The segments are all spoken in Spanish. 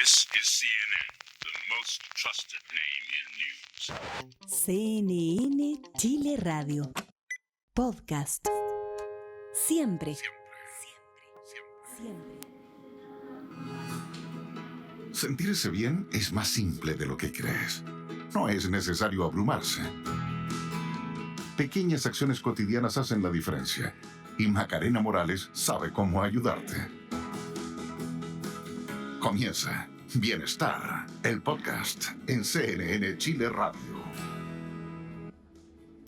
This is CNN, the most trusted name in news. CNN Chile Radio. Podcast. Siempre. Sentirse bien es más simple de lo que crees. No es necesario abrumarse. Pequeñas acciones cotidianas hacen la diferencia. Y Macarena Morales sabe cómo ayudarte. Comienza Bienestar, el podcast en CNN Chile Radio.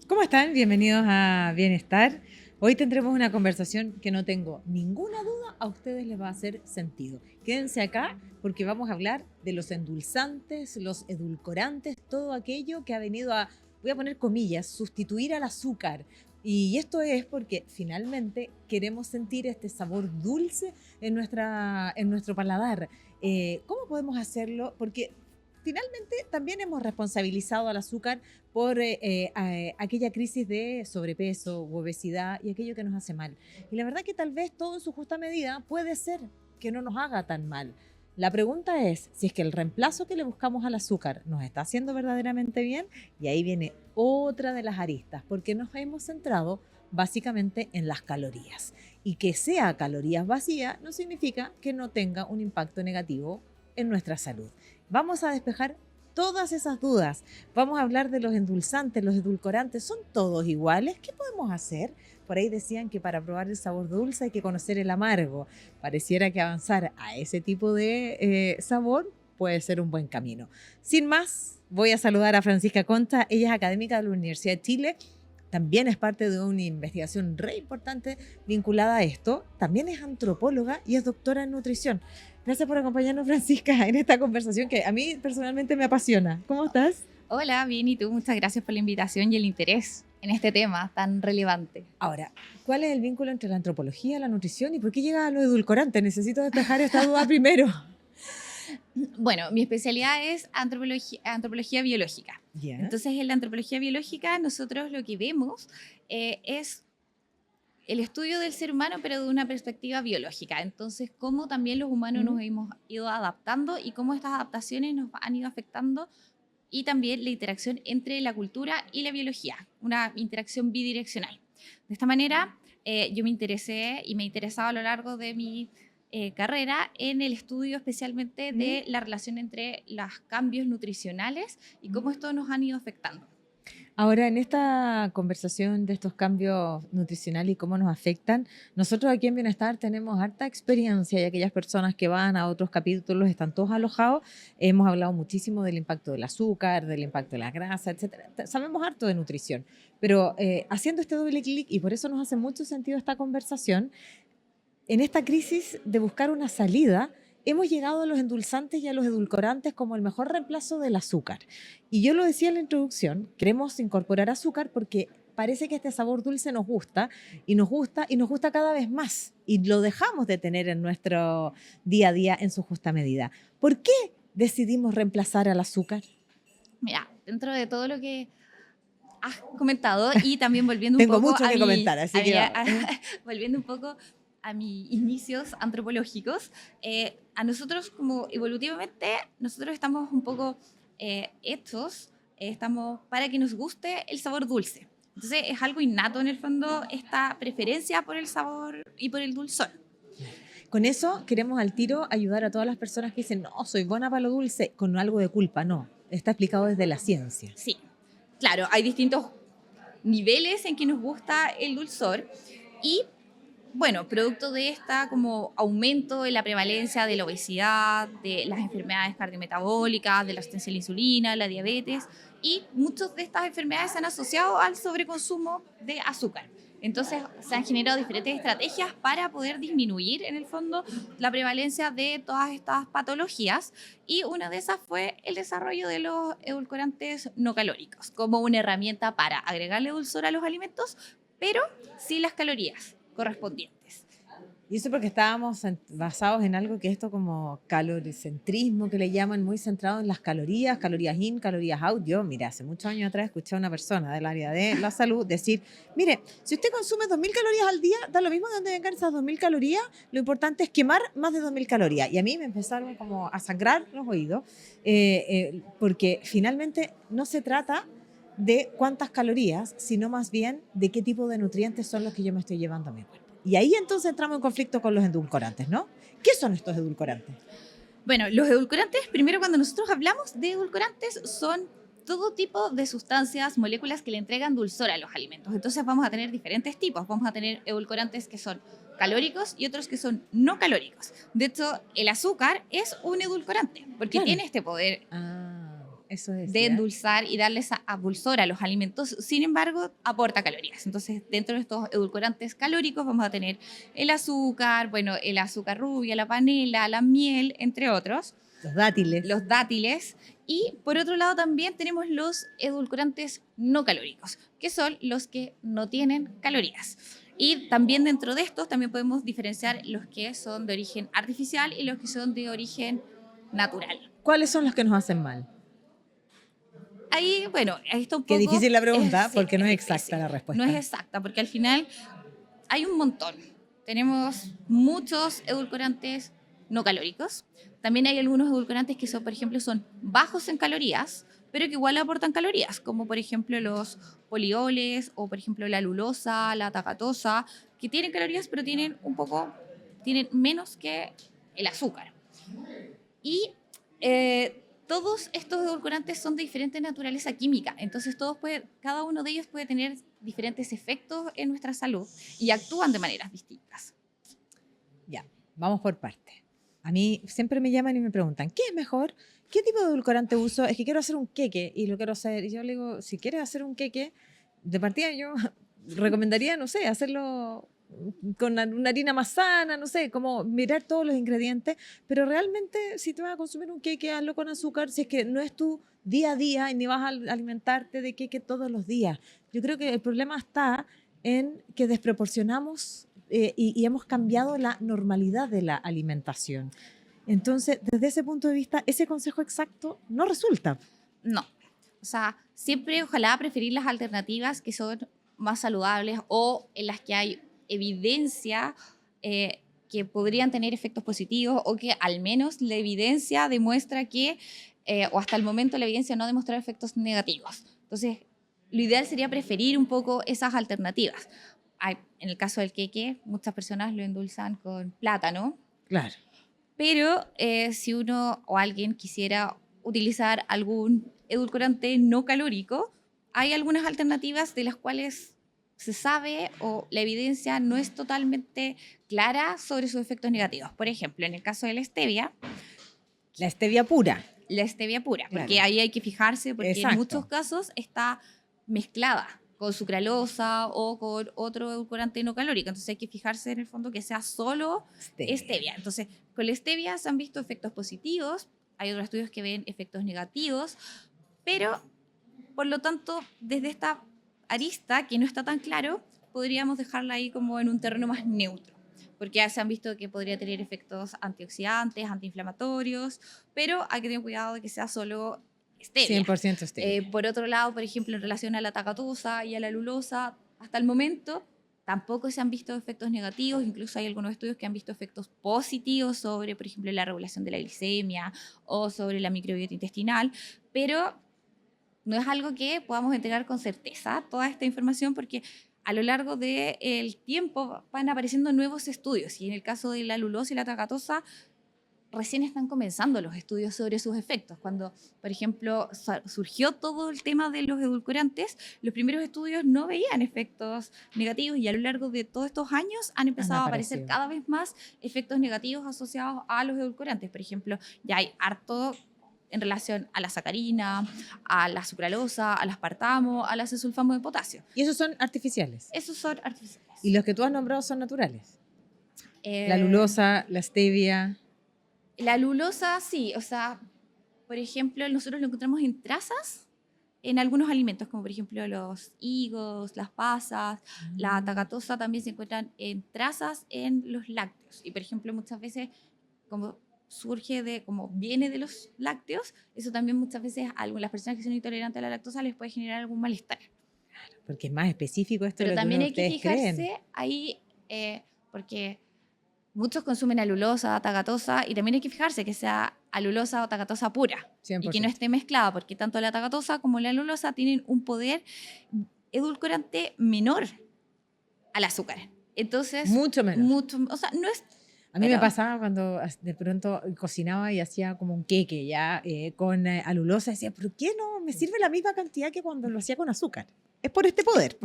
¿Cómo están? Bienvenidos a Bienestar. Hoy tendremos una conversación que no tengo ninguna duda a ustedes les va a hacer sentido. Quédense acá porque vamos a hablar de los endulzantes, los edulcorantes, todo aquello que ha venido a, voy a poner comillas, sustituir al azúcar. Y esto es porque finalmente queremos sentir este sabor dulce en nuestro paladar. ¿Cómo podemos hacerlo? Porque finalmente también hemos responsabilizado al azúcar por aquella crisis de sobrepeso, obesidad y aquello que nos hace mal. Y la verdad que tal vez todo en su justa medida puede ser que no nos haga tan mal. La pregunta es si es que el reemplazo que le buscamos al azúcar nos está haciendo verdaderamente bien, y ahí viene otra de las aristas, porque nos hemos centrado básicamente en las calorías. Y que sea calorías vacías no significa que no tenga un impacto negativo en nuestra salud. Vamos a despejar todas esas dudas. Vamos a hablar de los endulzantes, los edulcorantes. ¿Son todos iguales? ¿Qué podemos hacer? Por ahí decían que para probar el sabor dulce hay que conocer el amargo. Pareciera que avanzar a ese tipo de sabor puede ser un buen camino. Sin más, voy a saludar a Francisca Concha. Ella es académica de la Universidad de Chile. También es parte de una investigación re importante vinculada a esto. También es antropóloga y es doctora en nutrición. Gracias por acompañarnos, Francisca, en esta conversación que a mí personalmente me apasiona. ¿Cómo estás? Hola, bien, ¿y tú? Muchas gracias por la invitación y el interés en este tema tan relevante. Ahora, ¿cuál es el vínculo entre la antropología, la nutrición y por qué llega a lo edulcorante? Necesito despejar esta duda primero. Bueno, mi especialidad es antropología biológica. Yeah. Entonces, en la antropología biológica nosotros lo que vemos es el estudio del ser humano, pero de una perspectiva biológica. Entonces, cómo también los humanos nos hemos ido adaptando y cómo estas adaptaciones nos han ido afectando, y también la interacción entre la cultura y la biología, una interacción bidireccional. De esta manera, yo me interesé y me he interesado a lo largo de mi carrera en el estudio especialmente de la relación entre los cambios nutricionales y cómo esto nos han ido afectando. Ahora, en esta conversación de estos cambios nutricionales y cómo nos afectan, nosotros aquí en Bienestar tenemos harta experiencia, y aquellas personas que van a otros capítulos están todos alojados. Hemos hablado muchísimo del impacto del azúcar, del impacto de la grasa, etcétera. Sabemos harto de nutrición, pero haciendo este doble clic, y por eso nos hace mucho sentido esta conversación, en esta crisis de buscar una salida, hemos llegado a los endulzantes y a los edulcorantes como el mejor reemplazo del azúcar. Y yo lo decía en la introducción, queremos incorporar azúcar porque parece que este sabor dulce nos gusta y nos gusta cada vez más. Y lo dejamos de tener en nuestro día a día en su justa medida. ¿Por qué decidimos reemplazar al azúcar? Mira, dentro de todo lo que has comentado y también volviendo un Tengo poco mucho que comentar, así que volviendo un poco a mis inicios antropológicos, a nosotros como evolutivamente, nosotros estamos un poco estamos para que nos guste el sabor dulce. Entonces es algo innato en el fondo esta preferencia por el sabor y por el dulzor. Con eso queremos al tiro ayudar a todas las personas que dicen, no, soy buena para lo dulce, con algo de culpa. No, está explicado desde la ciencia. Sí, claro, hay distintos niveles en que nos gusta el dulzor y, bueno, producto de esta como aumento en la prevalencia de la obesidad, de las enfermedades cardiometabólicas, de la resistencia a la insulina, la diabetes, y muchas de estas enfermedades se han asociado al sobreconsumo de azúcar. Entonces se han generado diferentes estrategias para poder disminuir en el fondo la prevalencia de todas estas patologías, y una de esas fue el desarrollo de los edulcorantes no calóricos como una herramienta para agregarle dulzor a los alimentos, pero sin las calorías correspondientes. Y eso porque estábamos basados en algo que esto como caloricentrismo, que le llaman, muy centrado en las calorías in, calorías out. Yo, mira, hace muchos años atrás escuché a una persona del área de la salud decir, mire, si usted consume 2.000 calorías al día, da lo mismo de dónde vengan esas 2.000 calorías, lo importante es quemar más de 2.000 calorías. Y a mí me empezaron como a sangrar los oídos, porque finalmente no se trata de cuántas calorías, sino más bien de qué tipo de nutrientes son los que yo me estoy llevando a mi cuerpo. Y ahí entonces entramos en conflicto con los edulcorantes, ¿no? ¿Qué son estos edulcorantes? Bueno, los edulcorantes, primero cuando nosotros hablamos de edulcorantes, son todo tipo de sustancias, moléculas que le entregan dulzor a los alimentos. Entonces vamos a tener diferentes tipos. Vamos a tener edulcorantes que son calóricos y otros que son no calóricos. De hecho, el azúcar es un edulcorante porque Claro. tiene este poder Eso es. de endulzar y darles dulzor a los alimentos. Sin embargo, aporta calorías. Entonces, dentro de estos edulcorantes calóricos vamos a tener el azúcar, bueno, el azúcar rubia, la panela, la miel, entre otros. Los dátiles. Los dátiles. Y por otro lado también tenemos los edulcorantes no calóricos, que son los que no tienen calorías. Y también dentro de estos también podemos diferenciar los que son de origen artificial y los que son de origen natural. ¿Cuáles son los que nos hacen mal? Ahí, bueno, ahí está un poco... Qué difícil la pregunta, sí, porque no es difícil. exacta la respuesta. No es exacta, porque al final hay un montón. Tenemos muchos edulcorantes no calóricos. También hay algunos edulcorantes que son, por ejemplo, son bajos en calorías, pero que igual aportan calorías, como por ejemplo los polioles o por ejemplo la lulosa, la tacatosa, que tienen calorías, pero tienen menos que el azúcar. Y todos estos edulcorantes son de diferente naturaleza química, entonces cada uno de ellos puede tener diferentes efectos en nuestra salud y actúan de maneras distintas. Ya, vamos por partes. A mí siempre me llaman y me preguntan, ¿qué es mejor? ¿Qué tipo de edulcorante uso? Es que quiero hacer un queque y lo quiero hacer. Y yo le digo, si quieres hacer un queque, de partida yo recomendaría, no sé, hacerlo con una harina más sana, no sé, como mirar todos los ingredientes, pero realmente si te vas a consumir un queque, hazlo con azúcar, si es que no es tu día a día y ni vas a alimentarte de queque todos los días. Yo creo que el problema está en que desproporcionamos y hemos cambiado la normalidad de la alimentación. Entonces, desde ese punto de vista, ese consejo exacto no resulta. No, o sea, siempre ojalá preferir las alternativas que son más saludables o en las que hay evidencia que podrían tener efectos positivos o que al menos la evidencia demuestra que, o hasta el momento la evidencia no ha demostrado efectos negativos. Entonces, lo ideal sería preferir un poco esas alternativas. En el caso del queque, muchas personas lo endulzan con plátano. Claro. Pero si uno o alguien quisiera utilizar algún edulcorante no calórico, hay algunas alternativas de las cuales se sabe o la evidencia no es totalmente clara sobre sus efectos negativos. Por ejemplo, en el caso de la stevia. La stevia pura. La stevia pura, porque Claro. ahí hay que fijarse, porque Exacto. en muchos casos está mezclada con sucralosa o con otro edulcorante no calórico. Entonces hay que fijarse en el fondo que sea solo stevia. Entonces, con la stevia se han visto efectos positivos, hay otros estudios que ven efectos negativos, pero por lo tanto, desde esta arista que no está tan claro, podríamos dejarla ahí como en un terreno más neutro, porque ya se han visto que podría tener efectos antioxidantes, antiinflamatorios, pero hay que tener cuidado de que sea solo stevia. 100% stevia. Por otro lado, por ejemplo, en relación a la tacatosa y a la lulosa, hasta el momento tampoco se han visto efectos negativos, incluso hay algunos estudios que han visto efectos positivos sobre, por ejemplo, la regulación de la glicemia o sobre la microbiota intestinal, pero no es algo que podamos entregar con certeza toda esta información porque a lo largo del tiempo van apareciendo nuevos estudios y en el caso de la lulosa y la tacatosa recién están comenzando los estudios sobre sus efectos. Cuando, por ejemplo, surgió todo el tema de los edulcorantes, los primeros estudios no veían efectos negativos y a lo largo de todos estos años han empezado a aparecer cada vez más efectos negativos asociados a los edulcorantes. Por ejemplo, ya hay harto en relación a la sacarina, a la sucralosa, al aspartamo, al acesulfamo de potasio. ¿Y esos son artificiales? Esos son artificiales. ¿Y los que tú has nombrado son naturales? La lulosa, la stevia. La lulosa, sí, o sea, por ejemplo, nosotros lo encontramos en trazas en algunos alimentos, como por ejemplo los higos, las pasas, la tacatosa también se encuentran en trazas en los lácteos. Y por ejemplo, muchas veces, como como viene de los lácteos, eso también muchas veces a las personas que son intolerantes a la lactosa les puede generar algún malestar. Porque es más específico esto de Pero lo que también uno- hay que ustedes fijarse creen. ahí, porque muchos consumen alulosa, tagatosa, y también hay que fijarse que sea alulosa o tagatosa pura 100%. y que no esté mezclada, porque tanto la tagatosa como la alulosa tienen un poder edulcorante menor al azúcar. Entonces, Mucho menos. o sea, no es... A mí me pero- pasaba cuando de pronto cocinaba y hacía como un queque ya con alulosa. Decía, ¿por qué no me sirve la misma cantidad que cuando lo hacía con azúcar? Es por este poder.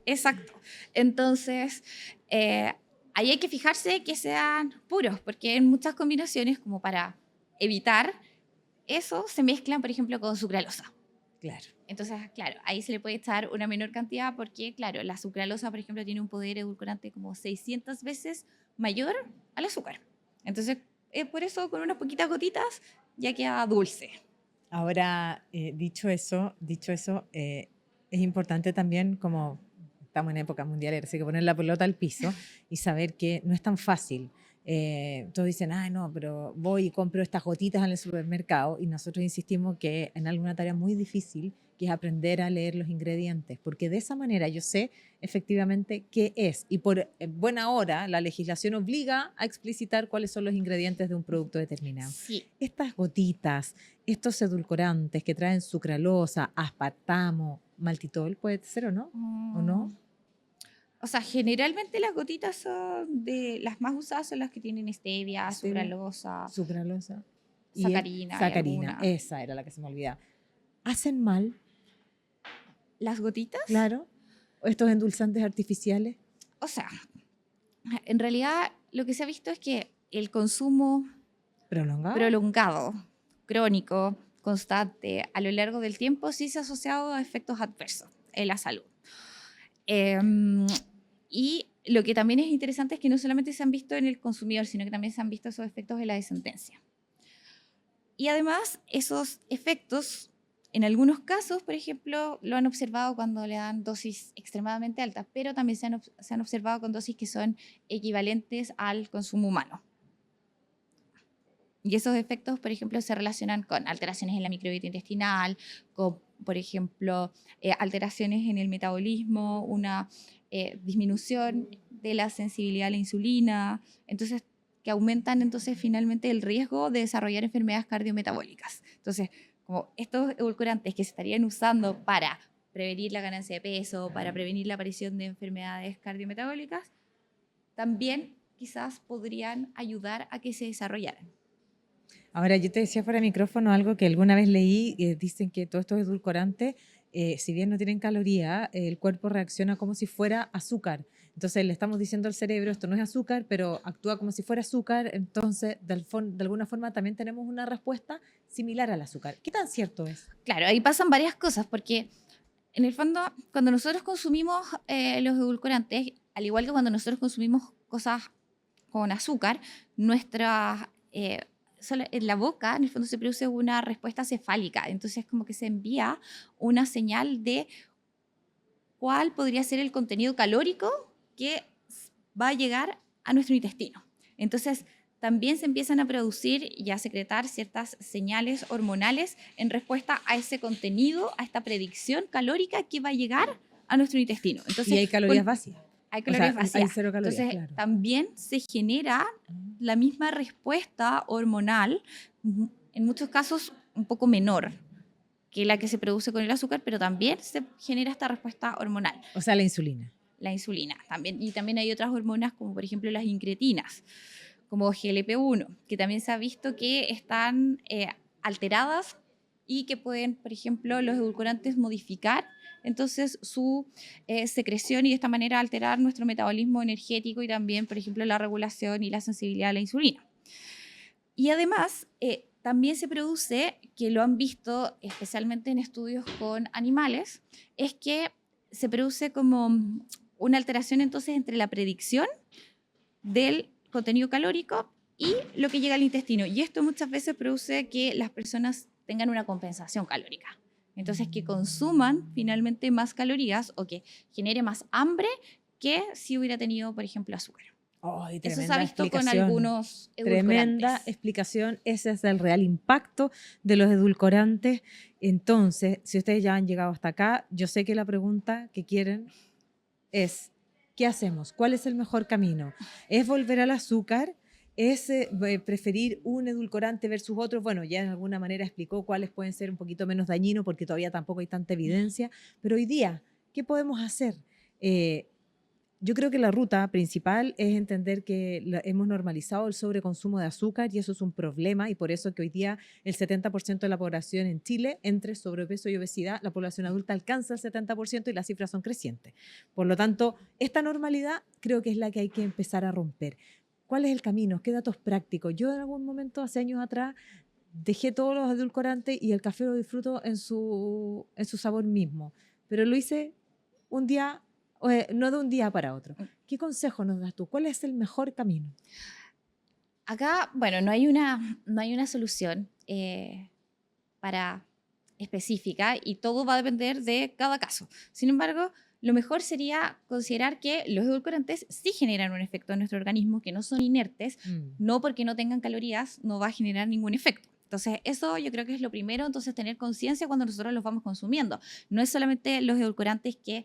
Exacto. Entonces, ahí hay que fijarse que sean puros, porque en muchas combinaciones, como para evitar eso, se mezclan, por ejemplo, con sucralosa. Claro. Entonces, claro, ahí se le puede echar una menor cantidad porque, claro, la sucralosa, por ejemplo, tiene un poder edulcorante como 600 veces mayor al azúcar. Entonces, por eso, con unas poquitas gotitas, ya queda dulce. Ahora, dicho eso, es importante también, como estamos en época mundial, así que poner la pelota al piso y saber que no es tan fácil. Todos dicen, ay no, pero voy y compro estas gotitas en el supermercado, y nosotros insistimos que en alguna tarea muy difícil, que es aprender a leer los ingredientes, porque de esa manera yo sé efectivamente qué es, y por buena hora la legislación obliga a explicitar cuáles son los ingredientes de un producto determinado. Sí. Estas gotitas, estos edulcorantes que traen sucralosa, aspartamo, maltitol, ¿puede ser o no? ¿O no? O sea, generalmente las gotitas son las más usadas son las que tienen stevia, Stevia, sucralosa, Sucralosa. Y sacarina. hay sacarina, alguna. esa era la que se me olvidaba. ¿Hacen mal, ¿Las gotitas? claro, estos endulzantes artificiales? O sea, en realidad lo que se ha visto es que el consumo ¿Prolongado? prolongado, crónico, constante, a lo largo del tiempo, sí se ha asociado a efectos adversos en la salud. Y lo que también es interesante es que no solamente se han visto en el consumidor, sino que también se han visto esos efectos en la descendencia. Y además, esos efectos, en algunos casos, por ejemplo, lo han observado cuando le dan dosis extremadamente altas, pero también se han observado con dosis que son equivalentes al consumo humano. Y esos efectos, por ejemplo, se relacionan con alteraciones en la microbiota intestinal, con, por ejemplo, alteraciones en el metabolismo, una disminución de la sensibilidad a la insulina, entonces que aumentan entonces finalmente el riesgo de desarrollar enfermedades cardiometabólicas. Entonces, como estos edulcorantes que se estarían usando para prevenir la ganancia de peso, para prevenir la aparición de enfermedades cardiometabólicas, también quizás podrían ayudar a que se desarrollaran. Ahora, yo te decía fuera de micrófono algo que alguna vez leí, dicen que todos estos edulcorantes, si bien no tienen caloría, el cuerpo reacciona como si fuera azúcar. Entonces le estamos diciendo al cerebro, esto no es azúcar, pero actúa como si fuera azúcar, entonces de alguna forma también tenemos una respuesta similar al azúcar. ¿Qué tan cierto es? Claro, ahí pasan varias cosas, porque en el fondo, cuando nosotros consumimos los edulcorantes, al igual que cuando nosotros consumimos cosas con azúcar, en la boca, en el fondo, se produce una respuesta cefálica. Entonces, como que se envía una señal de cuál podría ser el contenido calórico que va a llegar a nuestro intestino. Entonces, también se empiezan a producir y a secretar ciertas señales hormonales en respuesta a ese contenido, a esta predicción calórica que va a llegar a nuestro intestino. Entonces, Y hay calorías vacías. hay calorías hay vacías. 0 calorías, Entonces, claro. también se genera la misma respuesta hormonal, en muchos casos un poco menor que la que se produce con el azúcar, pero también se genera esta respuesta hormonal. O sea, la insulina. La insulina también. Y también hay otras hormonas, como por ejemplo las incretinas, como GLP-1, que también se ha visto que están alteradas y que pueden, por ejemplo, los edulcorantes modificar entonces su secreción y de esta manera alterar nuestro metabolismo energético y también, por ejemplo, la regulación y la sensibilidad a la insulina. Y además, también se produce, que lo han visto especialmente en estudios con animales, es que se produce como una alteración entonces entre la predicción del contenido calórico y lo que llega al intestino. Y esto muchas veces produce que las personas tengan una compensación calórica. Entonces, que consuman finalmente más calorías o que genere más hambre que si hubiera tenido, por ejemplo, azúcar. Ay, Eso se tremenda ha visto con explicación. algunos Tremenda edulcorantes. explicación, ese es el real impacto de los edulcorantes. Entonces, si ustedes ya han llegado hasta acá, yo sé que la pregunta que quieren es, ¿qué hacemos? ¿Cuál es el mejor camino? ¿Es volver al azúcar? ¿Es preferir un edulcorante versus otro? Bueno, ya de alguna manera explicó cuáles pueden ser un poquito menos dañinos porque todavía tampoco hay tanta evidencia, pero hoy día, ¿qué podemos hacer? Yo creo que la ruta principal es entender que hemos normalizado el sobreconsumo de azúcar y eso es un problema y por eso que hoy día el 70% de la población en Chile, entre sobrepeso y obesidad, la población adulta alcanza el 70% y las cifras son crecientes. Por lo tanto, esta normalidad creo que es la que hay que empezar a romper. ¿Cuál es el camino? ¿Qué datos prácticos? Yo en algún momento, hace años atrás, dejé todos los edulcorantes y el café lo disfruto en su sabor mismo, pero lo hice un día, no de un día para otro. ¿Qué consejo nos das tú? ¿Cuál es el mejor camino? Acá, bueno, no hay una solución para específica y todo va a depender de cada caso. Sin embargo, lo mejor sería considerar que los edulcorantes sí generan un efecto en nuestro organismo, que no son inertes, no porque no tengan calorías no va a generar ningún efecto. Entonces, eso yo creo que es lo primero, entonces tener conciencia cuando nosotros los vamos consumiendo. No es solamente los edulcorantes que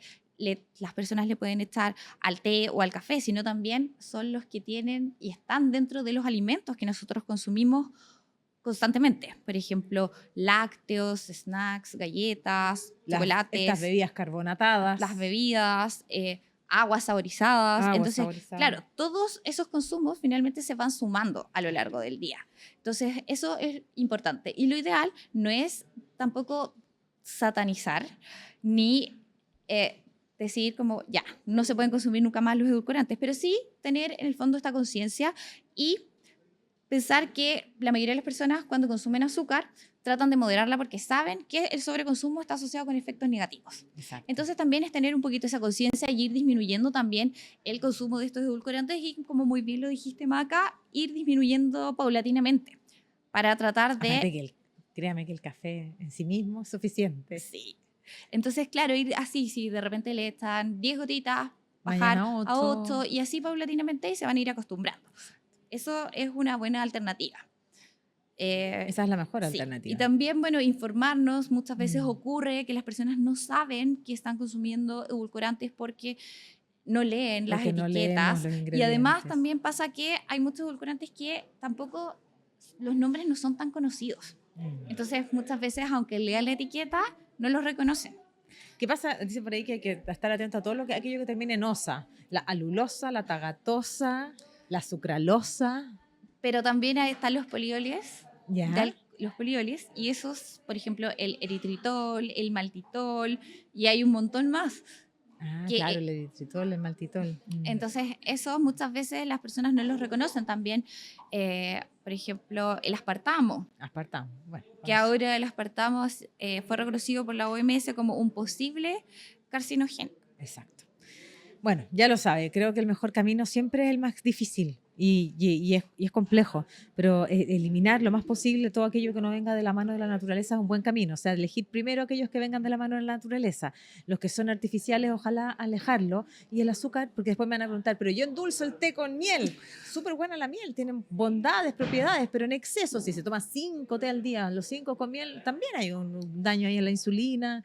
las personas le pueden echar al té o al café, sino también son los que tienen y están dentro de los alimentos que nosotros consumimos constantemente. Por ejemplo, lácteos, snacks, galletas, chocolates. Estas bebidas carbonatadas. Las bebidas, aguas saborizadas. Aguas Entonces, saborizadas. claro, todos esos consumos finalmente se van sumando a lo largo del día. Entonces, eso es importante. Y lo ideal no es tampoco satanizar ni decir como, ya, no se pueden consumir nunca más los edulcorantes, pero sí tener en el fondo esta conciencia y pensar que la mayoría de las personas cuando consumen azúcar tratan de moderarla porque saben que el sobreconsumo está asociado con efectos negativos. Exacto. Entonces también es tener un poquito esa conciencia y ir disminuyendo también el consumo de estos edulcorantes y, como muy bien lo dijiste, Maca, ir disminuyendo paulatinamente para tratar de... Aparte créame que el café en sí mismo es suficiente. Sí. Entonces, claro, ir así, si de repente le echan 10 gotitas, bajar Mañana a 8 y así paulatinamente y se van a ir acostumbrando. Eso es una buena alternativa. Esa es la mejor Sí. alternativa. Y también, bueno, informarnos. Muchas veces ocurre que las personas no saben que están consumiendo edulcorantes porque no leen las Porque no leemos etiquetas. los Y además ingredientes. también pasa que hay muchos edulcorantes que tampoco los nombres no son tan conocidos. Entonces, muchas veces, aunque lean la etiqueta, no los reconocen. ¿Qué pasa? Dice por ahí que hay que estar atento a todo aquello que termine en osa. La alulosa, la tagatosa, la sucralosa. Pero también ahí están los polioles, ¿Ya? los polioles, y esos, por ejemplo, el eritritol, el maltitol, y hay un montón más. Ah, que, claro, el eritritol, el maltitol. Entonces, esos muchas veces las personas no los reconocen también. Por ejemplo, el aspartamo, Aspartamo. Bueno, que ahora el aspartamo fue reconocido por la OMS como un posible carcinógeno. Exacto. Bueno, ya lo sabe, creo que el mejor camino siempre es el más difícil y es complejo, pero eliminar lo más posible todo aquello que no venga de la mano de la naturaleza es un buen camino. O sea, elegir primero aquellos que vengan de la mano de la naturaleza. Los que son artificiales, ojalá alejarlo. Y el azúcar, porque después me van a preguntar, pero yo endulzo el té con miel. Súper buena la miel, tiene bondades, propiedades, pero en exceso, si se toma 5 té al día, los 5 con miel, también hay un daño ahí en la insulina,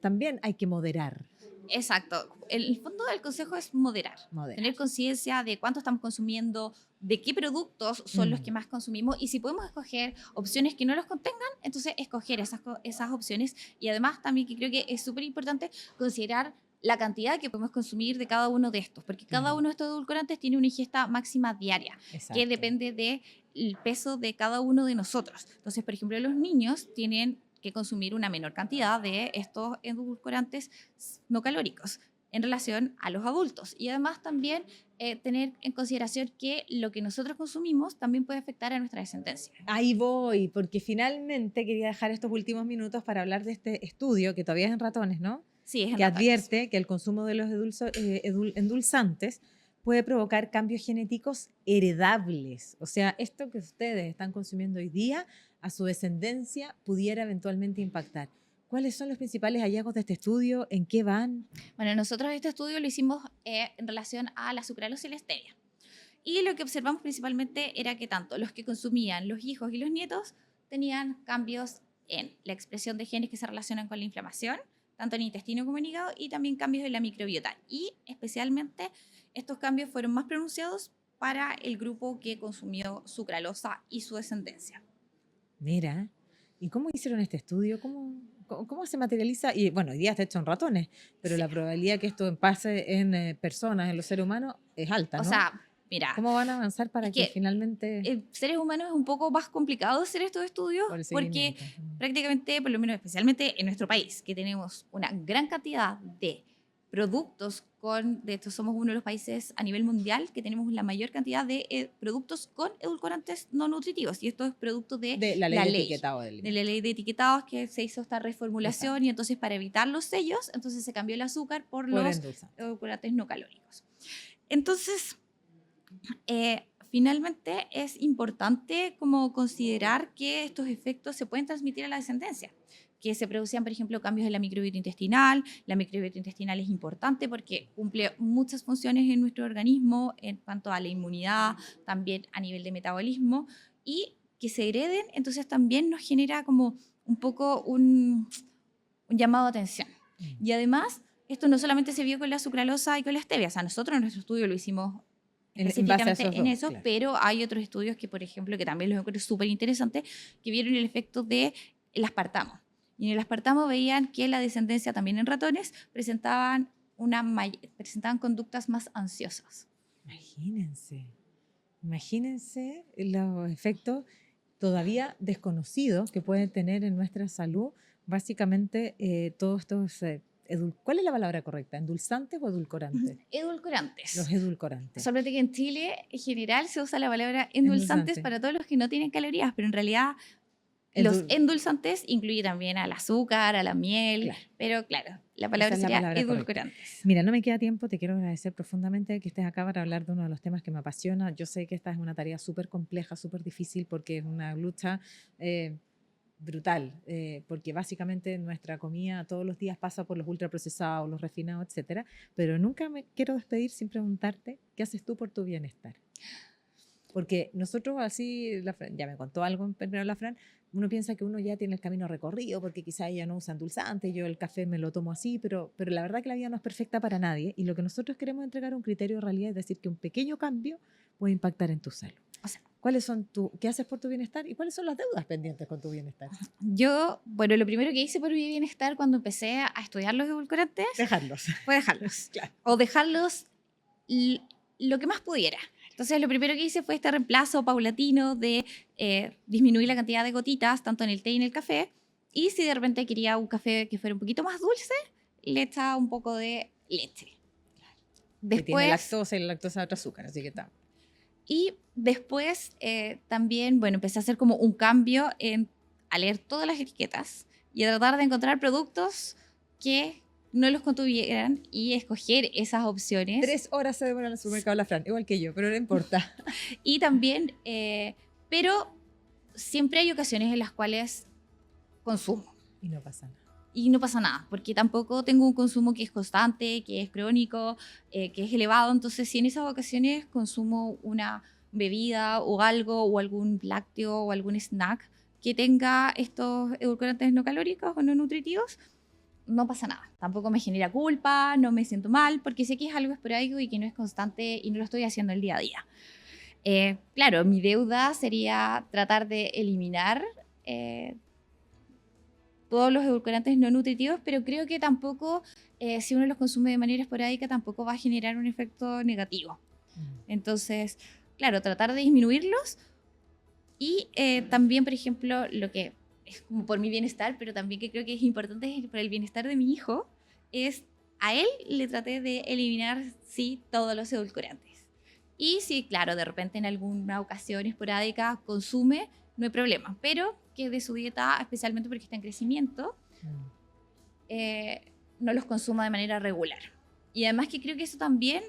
también hay que moderar. Exacto. El fondo del consejo es moderar. Tener conciencia de cuánto estamos consumiendo, de qué productos son los que más consumimos y si podemos escoger opciones que no los contengan, entonces escoger esas opciones. Y además también que creo que es súper importante considerar la cantidad que podemos consumir de cada uno de estos, porque cada uno de estos edulcorantes tiene una ingesta máxima diaria, Exacto. que depende del peso de cada uno de nosotros. Entonces, por ejemplo, los niños tienen que consumir una menor cantidad de estos edulcorantes no calóricos en relación a los adultos. Y además también tener en consideración que lo que nosotros consumimos también puede afectar a nuestra descendencia. Ahí voy, porque finalmente quería dejar estos últimos minutos para hablar de este estudio, que todavía es en ratones, ¿no? Sí, es en que ratones. advierte que el consumo de los endulzantes puede provocar cambios genéticos heredables. O sea, esto que ustedes están consumiendo hoy día, a su descendencia pudiera eventualmente impactar. ¿Cuáles son los principales hallazgos de este estudio? ¿En qué van? Bueno, nosotros este estudio lo hicimos en relación a la sucralosa y la stevia. Y lo que observamos principalmente era que tanto los que consumían los hijos y los nietos tenían cambios en la expresión de genes que se relacionan con la inflamación, tanto en el intestino como en el hígado, y también cambios en la microbiota. Y especialmente estos cambios fueron más pronunciados para el grupo que consumió sucralosa y su descendencia. Mira, ¿y cómo hicieron este estudio? ¿Cómo se materializa? Y bueno, hoy día está hecho en ratones, pero Sí. la probabilidad que esto pase en personas, en los seres humanos, es alta, ¿no? O sea, mira, ¿Cómo van a avanzar para es que que finalmente... en seres humanos es un poco más complicado hacer estos estudios por el porque seguimiento? prácticamente, por lo menos especialmente en nuestro país, que tenemos una gran cantidad de productos de hecho somos uno de los países a nivel mundial que tenemos la mayor cantidad de productos con edulcorantes no nutritivos, y esto es producto de La ley de etiquetado del de la ley de etiquetados, que se hizo esta reformulación. Y entonces para evitar los sellos, entonces se cambió el azúcar por los endulzante. edulcorantes no calóricos. Entonces, finalmente es importante como considerar que estos efectos se pueden transmitir a la descendencia, que se producían, por ejemplo, cambios en la microbiota intestinal. La microbiota intestinal es importante porque cumple muchas funciones en nuestro organismo en cuanto a la inmunidad, también a nivel de metabolismo, y que se hereden, entonces también nos genera como un poco un llamado de atención. Y además, esto no solamente se vio con la sucralosa y con la stevia, o sea, nosotros en nuestro estudio lo hicimos específicamente en eso, claro. pero hay otros estudios que, por ejemplo, que también los encuentro súper interesantes, que vieron el efecto del aspartamo. Y en el aspartamo veían que la descendencia también en ratones presentaban conductas más ansiosas. Imagínense los efectos todavía desconocidos que pueden tener en nuestra salud, básicamente todos estos... ¿Cuál es la palabra correcta? ¿Endulzantes o edulcorantes? Edulcorantes. Los edulcorantes. Solamente que en Chile, en general, se usa la palabra endulzantes para todos los que no tienen calorías, pero en realidad los endulzantes incluye también al azúcar, a la miel, claro. Pero claro, la palabra sería edulcorantes. Correcta. Mira, no me queda tiempo, te quiero agradecer profundamente que estés acá para hablar de uno de los temas que me apasiona. Yo sé que esta es una tarea súper compleja, súper difícil, porque es una lucha brutal, porque básicamente nuestra comida todos los días pasa por los ultraprocesados, los refinados, etcétera, pero nunca me quiero despedir sin preguntarte qué haces tú por tu bienestar. Porque nosotros así, ya me contó algo primero la Fran, uno piensa que uno ya tiene el camino recorrido porque quizá ella no usa endulzante, yo el café me lo tomo así, pero la verdad que la vida no es perfecta para nadie, y lo que nosotros queremos entregar un criterio de realidad, es decir, que un pequeño cambio puede impactar en tu salud. O sea, ¿qué haces por tu bienestar y cuáles son las deudas pendientes con tu bienestar? Yo, bueno, lo primero que hice por mi bienestar cuando empecé a estudiar los edulcorantes fue dejarlos. Claro. O dejarlos lo que más pudiera. Entonces, lo primero que hice fue este reemplazo paulatino de disminuir la cantidad de gotitas, tanto en el té y en el café. Y si de repente quería un café que fuera un poquito más dulce, le echaba un poco de leche. Después, que tiene lactosa, y la lactosa es otro azúcar, así que está. Y después también, bueno, empecé a hacer como un cambio a leer todas las etiquetas y a tratar de encontrar productos que no los contuvieran y escoger esas opciones. 3 horas se demora en el supermercado la Fran, igual que yo, pero no importa. Y también, pero siempre hay ocasiones en las cuales consumo. Y no pasa nada. Y no pasa nada, porque tampoco tengo un consumo que es constante, que es crónico, que es elevado. Entonces, si en esas ocasiones consumo una bebida o algo, o algún lácteo o algún snack que tenga estos edulcorantes no calóricos o no nutritivos, no pasa nada. Tampoco me genera culpa, no me siento mal, porque sé que es algo esporádico y que no es constante y no lo estoy haciendo el día a día. Claro, mi deuda sería tratar de eliminar todos los edulcorantes no nutritivos, pero creo que tampoco, si uno los consume de manera esporádica, tampoco va a generar un efecto negativo. Entonces, claro, tratar de disminuirlos y también, por ejemplo, lo que es como por mi bienestar, pero también que creo que es importante para el bienestar de mi hijo, es a él le traté de eliminar, sí, todos los edulcorantes. Y sí, claro, de repente en alguna ocasión esporádica consume, no hay problema, pero que de su dieta, especialmente porque está en crecimiento, no los consuma de manera regular. Y además que creo que eso también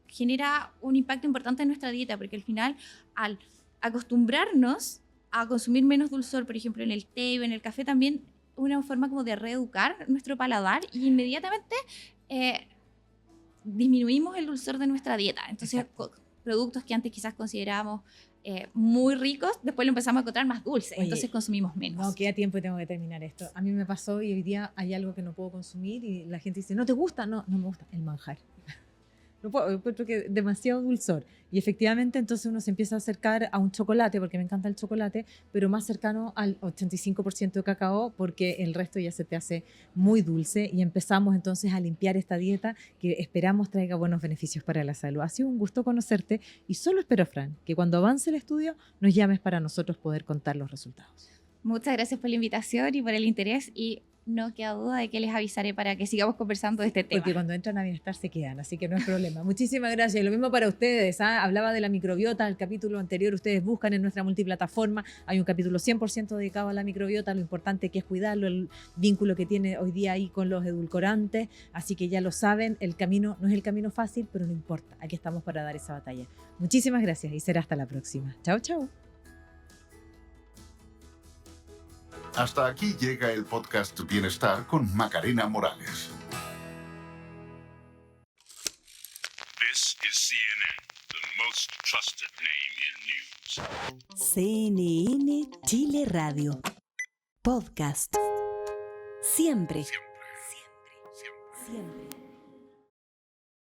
genera un impacto importante en nuestra dieta, porque al final, al acostumbrarnos a consumir menos dulzor, por ejemplo, en el té o en el café, también una forma como de reeducar nuestro paladar y inmediatamente disminuimos el dulzor de nuestra dieta. Entonces, productos que antes quizás considerábamos muy ricos, después lo empezamos a encontrar más dulces, Oye, entonces consumimos menos. No, queda tiempo y tengo que terminar esto. A mí me pasó y hoy día hay algo que no puedo consumir y la gente dice, ¿no te gusta? No, no me gusta el manjar. No puedo, encuentro que demasiado dulzor. Y efectivamente entonces uno se empieza a acercar a un chocolate, porque me encanta el chocolate, pero más cercano al 85% de cacao, porque el resto ya se te hace muy dulce y empezamos entonces a limpiar esta dieta que esperamos traiga buenos beneficios para la salud. Ha sido un gusto conocerte y solo espero, Fran, que cuando avance el estudio nos llames para nosotros poder contar los resultados. Muchas gracias por la invitación y por el interés y no queda duda de que les avisaré para que sigamos conversando de este tema. Porque cuando entran a bienestar se quedan, así que no es problema. Muchísimas gracias. Y lo mismo para ustedes. Hablaba de la microbiota, el capítulo anterior, ustedes buscan en nuestra multiplataforma, hay un capítulo 100% dedicado a la microbiota, lo importante que es cuidarlo, el vínculo que tiene hoy día ahí con los edulcorantes, así que ya lo saben, el camino no es el camino fácil, pero no importa, aquí estamos para dar esa batalla. Muchísimas gracias y será hasta la próxima. Chao, chao. Hasta aquí llega el podcast Bienestar con Macarena Morales. This is CNN, the most trusted name in news. CNN Chile Radio. Podcast. Siempre. Siempre.